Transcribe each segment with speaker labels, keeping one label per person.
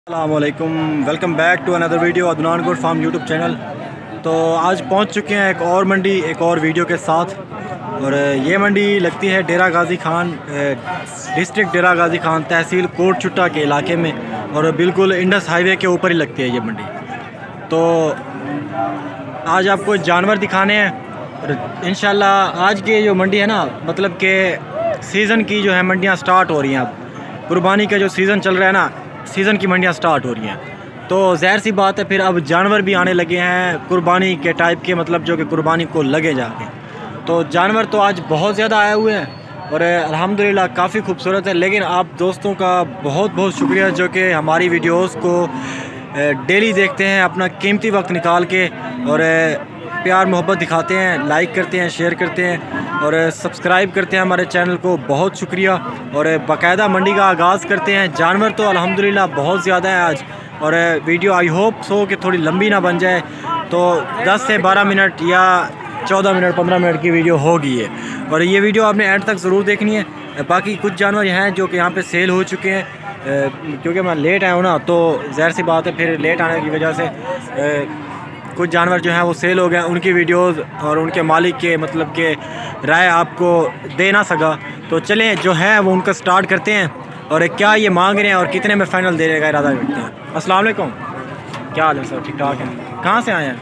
Speaker 1: अस्सलामुअलैकुम, welcome back to another video Adnan goat farm YouTube channel. तो आज पहुंच चुके हैं एक और मंडी एक और वीडियो के साथ। और ये मंडी लगती है डेरा गाजी खान, डिस्ट्रिक्ट डेरा गाजी खान, तहसील कोटचुट्टा के इलाके में, और बिल्कुल इंडस हाईवे के ऊपर ही लगती है ये मंडी। तो आज आपको जानवर दिखाने हैं और इंशाल्लाह आज की जो मंडी है ना, मतलब कि सीज़न की जो है मंडियाँ स्टार्ट हो रही हैं। अब कुर्बानी का जो सीज़न चल रहा है ना, सीज़न की मंडियाँ स्टार्ट हो रही हैं, तो ज़ाहिर सी बात है फिर अब जानवर भी आने लगे हैं कुर्बानी के टाइप के, मतलब जो कि कुर्बानी को लगे जाके। तो जानवर तो आज बहुत ज़्यादा आए हुए हैं और अल्हम्दुलिल्लाह काफ़ी खूबसूरत है। लेकिन आप दोस्तों का बहुत बहुत शुक्रिया जो कि हमारी वीडियोस को डेली देखते हैं, अपना कीमती वक्त निकाल के, और प्यार मोहब्बत दिखाते हैं, लाइक करते हैं, शेयर करते हैं और सब्सक्राइब करते हैं हमारे चैनल को। बहुत शुक्रिया। और बाकायदा मंडी का आगाज़ करते हैं। जानवर तो अल्हम्दुलिल्लाह बहुत ज़्यादा है आज, और वीडियो आई होप सो कि थोड़ी लंबी ना बन जाए, तो 10 से 12 मिनट या 14 मिनट 15 मिनट की वीडियो होगी ये। और ये वीडियो आपने एंड तक ज़रूर देखनी है। बाकी कुछ जानवर हैं जो कि यहाँ पे सेल हो चुके हैं, क्योंकि मैं लेट आया हूँ ना, तो ज़ाहिर सी बात है फिर लेट आने की वजह से कुछ जानवर जो हैं वो सेल हो गए। उनकी वीडियोस और उनके मालिक के मतलब के राय आपको दे ना सका। तो चलें जो है वो उनका स्टार्ट करते हैं, और क्या ये मांग रहे हैं और कितने में फ़ाइनल देने का इरादा करते हैं। अस्सलाम वालेकुम, क्या हाल है सर? ठीक ठाक है। कहाँ से आए हैं?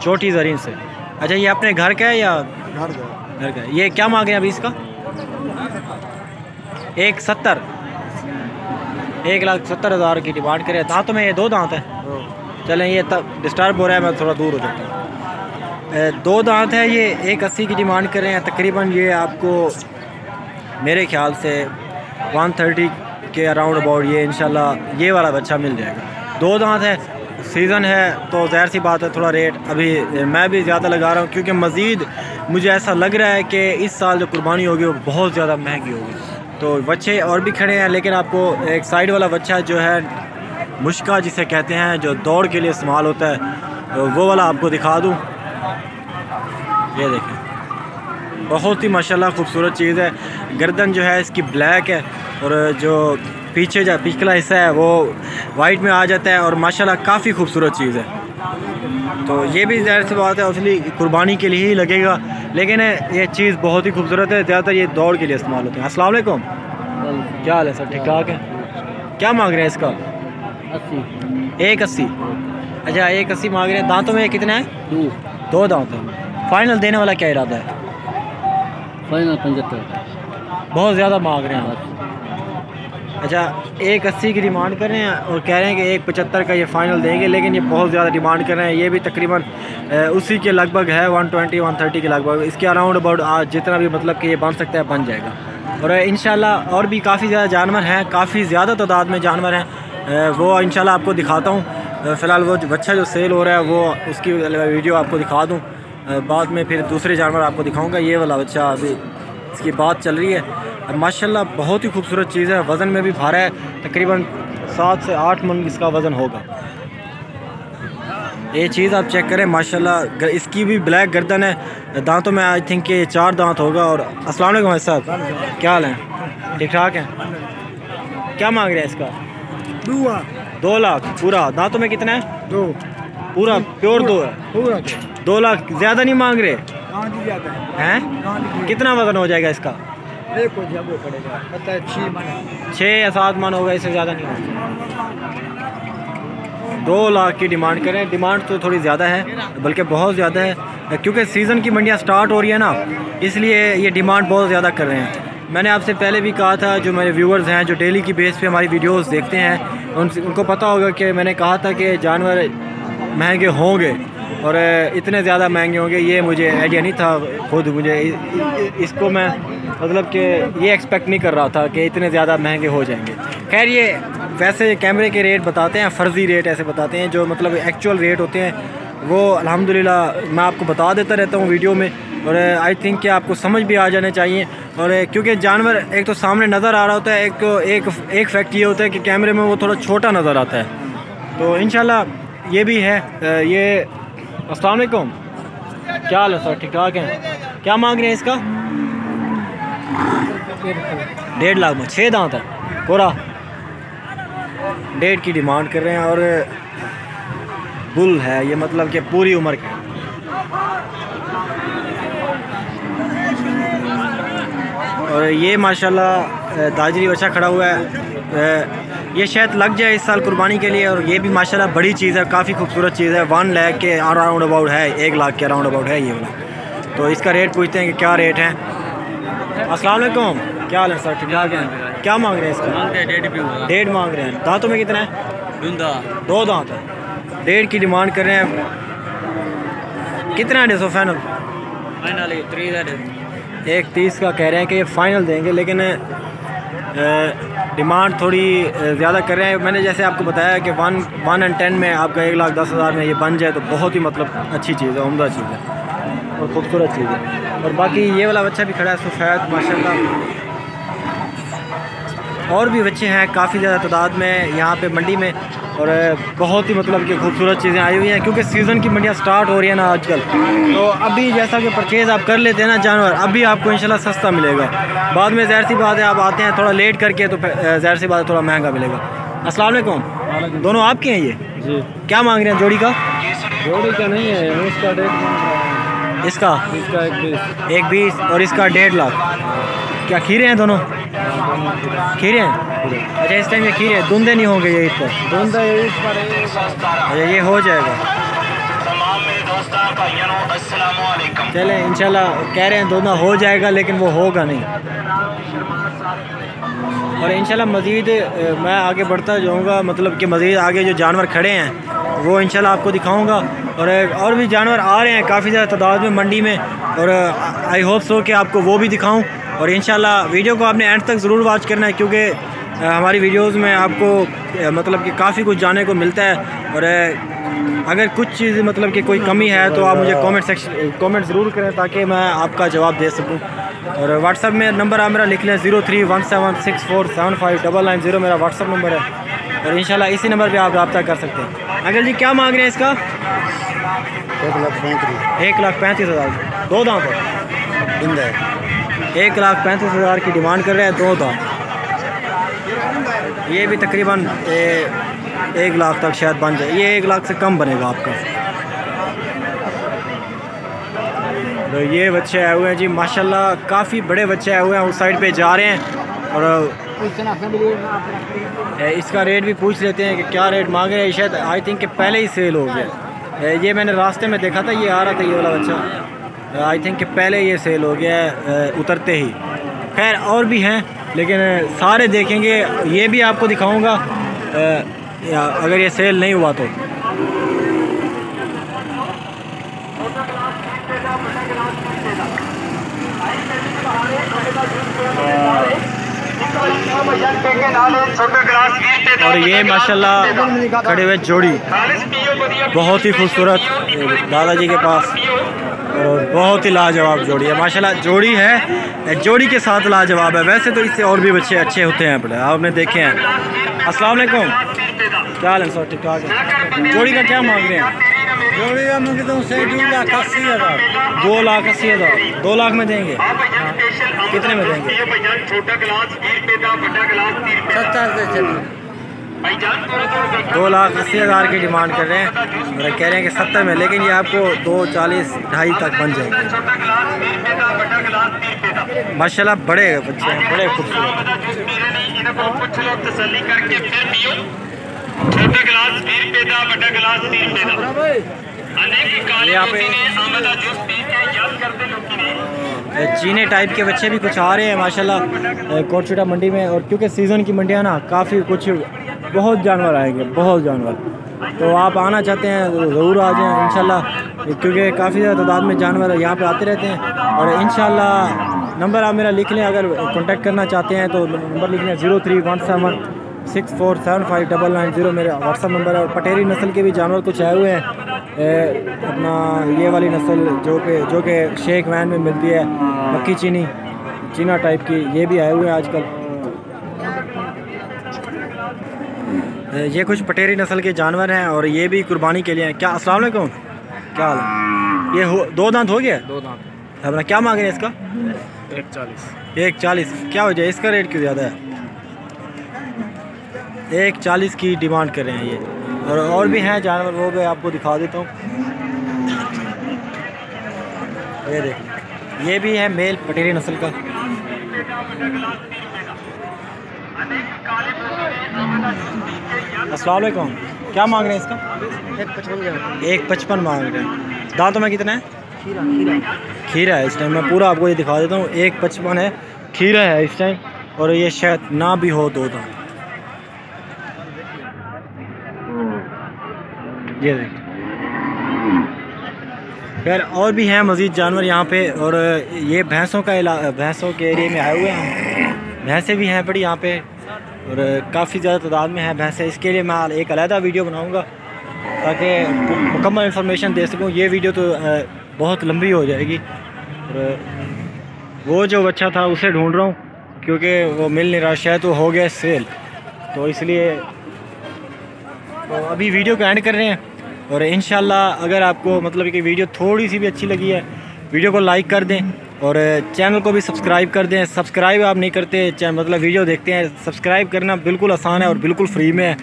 Speaker 1: छोटी ज़रीन से। अच्छा, ये अपने घर का है या घर का? ये क्या मांग रहे हैं अभी इसका? 1,70 1,70,000 की डिमांड करें। दांतों में ये 2 दांत है। चलें, ये तब डिस्टर्ब हो रहा है, मैं थोड़ा दूर हो जाता हूँ। 2 दांत है ये, 1,80 की डिमांड कर रहे हैं। तकरीबन ये आपको मेरे ख्याल से 130 के अराउंड अबाउट ये इंशाल्लाह ये वाला बच्चा मिल जाएगा। 2 दांत है, सीज़न है, तो ज़ाहिर सी बात है थोड़ा रेट अभी मैं भी ज़्यादा लगा रहा हूँ, क्योंकि मज़ीद मुझे ऐसा लग रहा है कि इस साल जो कुर्बानी होगी वो बहुत ज़्यादा महंगी होगी। तो बच्चे और भी खड़े हैं, लेकिन आपको एक साइड वाला बच्चा जो है मुश्का जिसे कहते हैं, जो दौड़ के लिए इस्तेमाल होता है, तो वो वाला आपको दिखा दूँ। ये देखें, बहुत ही माशाल्लाह खूबसूरत चीज़ है। गर्दन जो है इसकी ब्लैक है, और जो पीछे जो पिछला हिस्सा है वो वाइट में आ जाता है, और माशाल्लाह काफ़ी खूबसूरत चीज़ है। तो ये भी ज़ाहिर सी बात है असली कुर्बानी के लिए ही लगेगा, लेकिन ये चीज़ बहुत ही खूबसूरत है। ज़्यादातर ये दौड़ के लिए इस्तेमाल होते हैं। अस्सलाम वालेकुम, क्या हाल है सर? ठीक ठाक है। क्या मांग रहे हैं इसका? 1,80। अच्छा, 1,80 मांग रहे हैं। दांतों में कितने हैं? 2 दांत है। फाइनल देने वाला क्या इरादा है?
Speaker 2: फाइनल 75।
Speaker 1: बहुत ज़्यादा मांग रहे हैं आप। अच्छा, 1,80 की डिमांड कर रहे हैं और कह रहे हैं कि 1,75 का ये फ़ाइनल देंगे, लेकिन ये बहुत ज़्यादा डिमांड कर रहे हैं। ये भी तकरीबन उसी के लगभग है, 120-130 के लगभग, इसके अराउंड अबाउट आज जितना भी मतलब कि ये बन सकता है बन जाएगा। और इंशाल्लाह और भी काफ़ी ज़्यादा जानवर हैं, काफ़ी ज़्यादा तादाद में जानवर हैं, वो इंशाल्लाह आपको दिखाता हूँ। फ़िलहाल वो बच्चा जो सेल हो रहा है वो उसकी वीडियो आपको दिखा दूँ, बाद में फिर दूसरे जानवर आपको दिखाऊंगा। ये वाला बच्चा अभी इसकी बात चल रही है। माशाल्लाह बहुत ही खूबसूरत चीज़ है, वज़न में भी भारा है, तकरीबन 7 से 8 मन इसका वज़न होगा। ये चीज़ आप चेक करें माशाल्लाह, इसकी भी ब्लैक गर्दन है। दांतों में आई थिंक ये 4 दांत होगा। और अस्सलाम वालेकुम भाई साहब, क्या हाल है? ठीक ठाक है। क्या मांग रहे हैं इसका? 2 लाख पूरा। दांतों में कितना है?
Speaker 2: 2
Speaker 1: पूरा प्योर 2 है।
Speaker 2: पूरा
Speaker 1: 2 लाख ज़्यादा नहीं मांग रहे हैं? कितना वज़न हो जाएगा इसका? 6 या 7 मन होगा, इससे ज़्यादा नहीं होगा। 2 लाख की डिमांड करें। डिमांड तो थोड़ी ज़्यादा है, बल्कि बहुत ज़्यादा है, क्योंकि सीज़न की मंडियाँ स्टार्ट हो रही है ना, इसलिए ये डिमांड बहुत ज़्यादा कर रहे हैं। मैंने आपसे पहले भी कहा था, जो मेरे व्यूअर्स हैं जो डेली की बेस पे हमारी वीडियोस देखते हैं, उनको पता होगा कि मैंने कहा था कि जानवर महंगे होंगे और इतने ज़्यादा महंगे होंगे, ये मुझे आइडिया नहीं था। खुद मुझे इसको मैं मतलब कि ये एक्सपेक्ट नहीं कर रहा था कि इतने ज़्यादा महंगे हो जाएंगे। खैर, ये वैसे कैमरे के रेट बताते हैं, फ़र्ज़ी रेट ऐसे बताते हैं, जो मतलब एक्चुअल रेट होते हैं वो अल्हम्दुलिल्लाह मैं आपको बता देता रहता हूँ वीडियो में। और आई थिंक कि आपको समझ भी आ जाने चाहिए। और क्योंकि जानवर एक तो सामने नज़र आ रहा होता है, एक फैक्ट ये होता है कि कैमरे में वो थोड़ा छोटा नज़र आता है। तो इंशाल्लाह ये भी है। ये अस्सलाम वालेकुम, क्या हाल है सर? ठीक ठाक है। क्या मांग रहे हैं इसका? 1.5 लाख में 6 दांत है, कोरा। 1.5 की डिमांड कर रहे हैं और बुल है ये, मतलब कि पूरी उम्र का। और ये माशाल्लाह दाजरी बच्चा खड़ा हुआ है, ये शायद लग जाए इस साल कुर्बानी के लिए। और ये भी माशाल्लाह बड़ी चीज़ है, काफ़ी खूबसूरत चीज़ है। 1 लाख के अराउंड अबाउट है, 1 लाख के अराउंड अबाउट है ये वाला। तो इसका रेट पूछते हैं कि क्या रेट है। अस्सलाम वालेकुम, क्या हाल है सर? ठीक ठाक है। क्या मांग रहे हैं इसका? 1.5 मांग रहे हैं। दांतों में कितना है? 2 दांत है। 1.5 की डिमांड कर रहे हैं। कितना है सो फाइनल? 1.30 का कह रहे हैं कि ये फ़ाइनल देंगे, लेकिन डिमांड थोड़ी ज़्यादा कर रहे हैं। मैंने जैसे आपको बताया कि 1 and 10 में आपका 1,10,000 में ये बन जाए तो बहुत ही मतलब अच्छी चीज़ है, उम्दा चीज़ है और खूबसूरत चीज़ है। और बाकी ये वाला बच्चा भी खड़ा है सफ़ेद माशाल्लाह। और भी बच्चे हैं काफ़ी ज़्यादा तादाद में यहाँ पे मंडी में, और बहुत ही मतलब कि खूबसूरत चीज़ें आई हुई हैं क्योंकि सीज़न की मंडियाँ स्टार्ट हो रही है ना आजकल। तो अभी जैसा कि परचेज़ आप कर लेते हैं ना जानवर, अभी आपको इंशाल्लाह सस्ता मिलेगा। बाद में ज़ाहिर सी बात है आप आते हैं थोड़ा लेट करके तो ज़ाहिर सी बात है थोड़ा महंगा मिलेगा। अस्सलाम वालेकुम, दोनों आपके हैं ये जी? क्या मांग रहे हैं जोड़ी का?
Speaker 2: जोड़ी का नहीं है, उसका रेट
Speaker 1: इसका 1.20 और इसका 1.5 लाख। क्या खीरे हैं दोनों? खीरे हैं। अच्छा इस टाइम ये खीरे धुंधे नहीं होंगे ये ईद पर?
Speaker 2: धुंधा
Speaker 1: अच्छा ये हो जाएगा। चलें इंशाल्लाह कह रहे हैं दोनों हो जाएगा, लेकिन वो होगा नहीं। और इंशाल्लाह मज़ीद मैं आगे बढ़ता जाऊँगा, मतलब कि मज़ीद आगे जो जानवर खड़े हैं वो इंशाल्लाह आपको दिखाऊँगा। और भी जानवर आ रहे हैं काफ़ी ज़्यादा तादाद में मंडी में, और आई होप सो कि आपको वो भी दिखाऊँ। और इंशाल्लाह वीडियो को आपने एंड तक ज़रूर वॉच करना है क्योंकि हमारी वीडियोस में आपको मतलब कि काफ़ी कुछ जानने को मिलता है। और अगर कुछ चीज़ मतलब कि कोई कमी है तो आप मुझे कमेंट ज़रूर करें ताकि मैं आपका जवाब दे सकूं। और व्हाट्सअप में नंबर आप मेरा लिख लें 031764759990 मेरा व्हाट्सअप नंबर है। और इंशाल्लाह इसी नंबर पे आप रब्ता कर सकते हैं। अंकल जी क्या मांग रहे हैं इसका? 1,35,000। 2 दांत है। 1,35,000 की डिमांड कर रहे हैं, 2 दांत। ये भी तकरीबन 1 लाख तक शायद बन जाए, ये 1 लाख से कम बनेगा आपका। तो ये बच्चे आए हुए हैं जी माशाल्लाह, काफ़ी बड़े बच्चे आए हुए हैं, उस साइड पे जा रहे हैं। और इसका रेट भी पूछ लेते हैं कि क्या रेट मांग रहे हैं। शायद आई थिंक कि पहले ही सेल हो गया। ये मैंने रास्ते में देखा था, ये आ रहा था ये वाला बच्चा, आई थिंक कि पहले ये सेल हो गया है उतरते ही। खैर और भी हैं लेकिन सारे देखेंगे, ये भी आपको दिखाऊंगा अगर ये सेल नहीं हुआ तो। और ये माशाल्लाह खड़े हुए जोड़ी बहुत ही खूबसूरत दादाजी के पास, और बहुत ही लाजवाब जोड़ी है माशाल्लाह। जोड़ी है, जोड़ी के साथ लाजवाब है। वैसे तो इससे और भी बच्चे अच्छे होते हैं बड़े, आपने देखे हैं। अस्सलाम वालेकुम, क्या हाल है सर? ठीक ठाक है। जोड़ी का क्या मांग रहे हैं?
Speaker 2: जोड़ी का मैं कहता हूँ 2,80,000।
Speaker 1: 2,80,000। 2 लाख में देंगे? कितने में देंगे? 2,80,000 की डिमांड कर रहे हैं, और कह रहे हैं कि 70 में, लेकिन ये आपको 2,40,000 2,50,000 तक बन जाएंगे। माशाल्लाह बड़े बच्चे हैं, बड़े खूबसूरत। चीने टाइप के बच्चे भी कुछ आ रहे हैं माशाल्लाह कोटशेटा मंडी में। और क्योंकि सीज़न की मंडियाँ ना काफ़ी कुछ बहुत जानवर आएंगे, बहुत जानवर। तो आप आना चाहते हैं ज़रूर आ जाएं इंशाल्लाह, क्योंकि काफ़ी ज़्यादा तादाद में जानवर यहाँ पे आते रहते हैं। और इंशाल्लाह नंबर आप मेरा लिख लें, अगर कांटेक्ट करना चाहते हैं तो नंबर लिख लें 031764759990 मेरा व्हाट्सअप नंबर है। और पटेरी नस्ल के भी जानवर कुछ आए हुए हैं, अपना ये वाली नस्ल जो कि शेख वैन में मिलती है, मक्की चीना टाइप की, ये भी आए हुए हैं आजकल। ये कुछ पटेरी नस्ल के जानवर हैं और ये भी कुर्बानी के लिए हैं। क्या अस्सलाम वालेकुम, क्या हाल है? ये 2 दांत हो गया?
Speaker 2: 2 दांत।
Speaker 1: अपना क्या मांग रहे हैं इसका?
Speaker 2: 1,40।
Speaker 1: 1,40। क्या हो जाए, इसका रेट क्यों ज़्यादा है? 140 की डिमांड कर रहे हैं ये। और भी हैं जानवर, वो मैं आपको दिखा देता हूँ। ये देखिए, ये भी है मेल पटेरी नस्ल का। अस्सलाम वालेकुम, क्या मांग रहे हैं इसका? 155 मांग रहे हैं। दांतों में कितना है? खीरा है इस टाइम। मैं पूरा आपको ये दिखा देता हूँ। 155 है, खीरा है इस टाइम, और ये शायद ना भी हो दो दांत। ये देखिए। खैर और भी हैं मज़ीद जानवर यहाँ पे। और ये भैंसों के एरिया में आए हुए हैं। भैंसें भी हैं बड़ी यहाँ पे, और काफ़ी ज़्यादा तादाद में हैं भैंसें। इसके लिए मैं एक अलहदा वीडियो बनाऊँगा ताकि मुकम्मल इन्फॉर्मेशन दे सकूँ। ये वीडियो तो बहुत लंबी हो जाएगी। और वो जो बच्चा था उसे ढूंढ रहा हूँ क्योंकि वो मिल नहीं रहा, शायद वो हो गया सेल, तो इसलिए तो अभी वीडियो को एंड कर रहे हैं। और इंशाल्लाह अगर आपको मतलब कि वीडियो थोड़ी सी भी अच्छी लगी है, वीडियो को लाइक कर दें और चैनल को भी सब्सक्राइब कर दें। सब्सक्राइब आप नहीं करते, मतलब वीडियो देखते हैं, सब्सक्राइब करना बिल्कुल आसान है और बिल्कुल फ्री में है।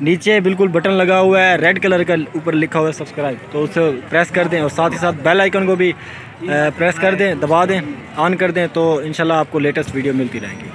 Speaker 1: नीचे बिल्कुल बटन लगा हुआ है रेड कलर का, ऊपर लिखा हुआ है सब्सक्राइब, तो उसे प्रेस कर दें। और साथ ही साथ बेल आइकन को भी प्रेस कर दें, दबा दें, ऑन कर दें, तो इंशाल्लाह आपको लेटेस्ट वीडियो मिलती रहेंगी।